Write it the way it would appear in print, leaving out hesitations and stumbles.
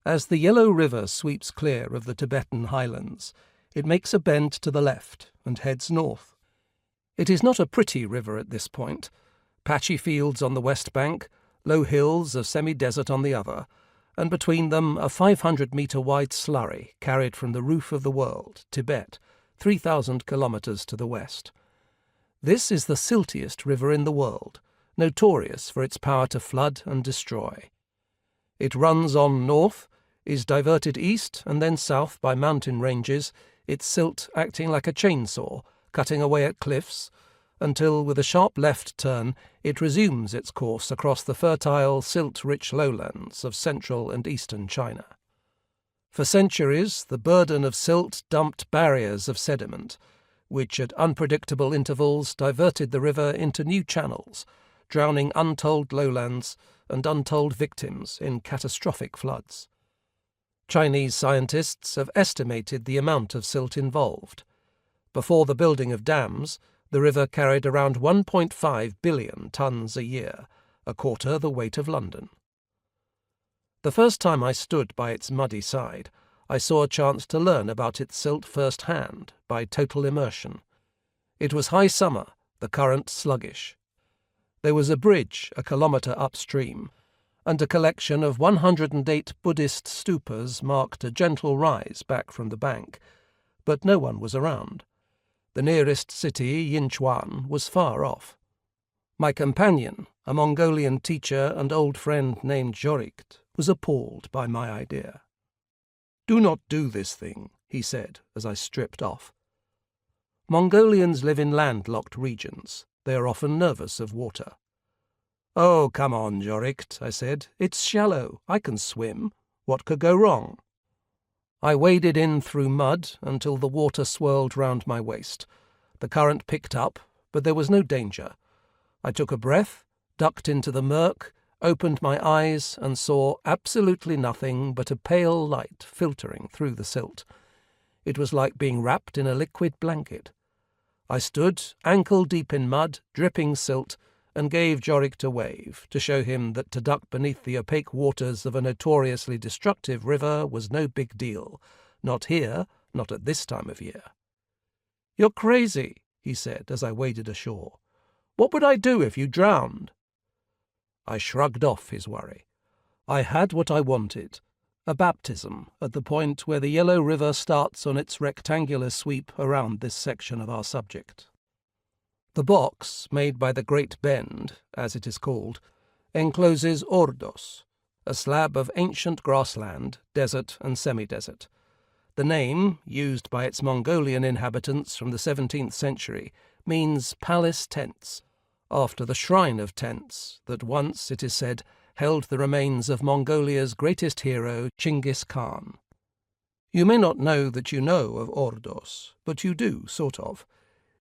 As the Yellow River sweeps clear of the Tibetan highlands, it makes a bend to the left and heads north. It is not a pretty river at this point. Patchy fields on the west bank, low hills of semi-desert on the other, and between them a 500-metre-wide slurry carried from the roof of the world, Tibet, 3,000 kilometres to the west. This is the siltiest river in the world, notorious for its power to flood and destroy. It runs on north, is diverted east and then south by mountain ranges, its silt acting like a chainsaw, cutting away at cliffs, until, with a sharp left turn, it resumes its course across the fertile, silt-rich lowlands of central and eastern China. For centuries, the burden of silt dumped barriers of sediment, which at unpredictable intervals diverted the river into new channels, drowning untold lowlands and untold victims in catastrophic floods. Chinese scientists have estimated the amount of silt involved. Before the building of dams, the river carried around 1.5 billion tons a year, a quarter the weight of London. The first time I stood by its muddy side, I saw a chance to learn about its silt firsthand by total immersion. It was high summer, the current sluggish. There was a bridge a kilometre upstream, and a collection of 108 Buddhist stupas marked a gentle rise back from the bank, but no one was around. The nearest city, Yinchuan, was far off. My companion, a Mongolian teacher and old friend named Jorikt, was appalled by my idea. "Do not do this thing," he said as I stripped off. Mongolians live in landlocked regions. They are often nervous of water. "Oh, come on, Jorikt," I said. "It's shallow. I can swim. What could go wrong?" I waded in through mud until the water swirled round my waist. The current picked up, but there was no danger. I took a breath, ducked into the murk, opened my eyes and saw absolutely nothing but a pale light filtering through the silt. It was like being wrapped in a liquid blanket. I stood, ankle-deep in mud, dripping silt, and gave Jorikt a wave to show him that to duck beneath the opaque waters of a notoriously destructive river was no big deal. Not here, not at this time of year. "You're crazy," he said as I waded ashore. "What would I do if you drowned?" I shrugged off his worry. I had what I wanted, a baptism at the point where the Yellow River starts on its rectangular sweep around this section of our subject. The box, made by the Great Bend, as it is called, encloses Ordos, a slab of ancient grassland, desert and semi-desert. The name, used by its Mongolian inhabitants from the 17th century, means palace tents, after the shrine of tents that once, it is said, held the remains of Mongolia's greatest hero, Chinggis Khan. You may not know that you know of Ordos, but you do, sort of.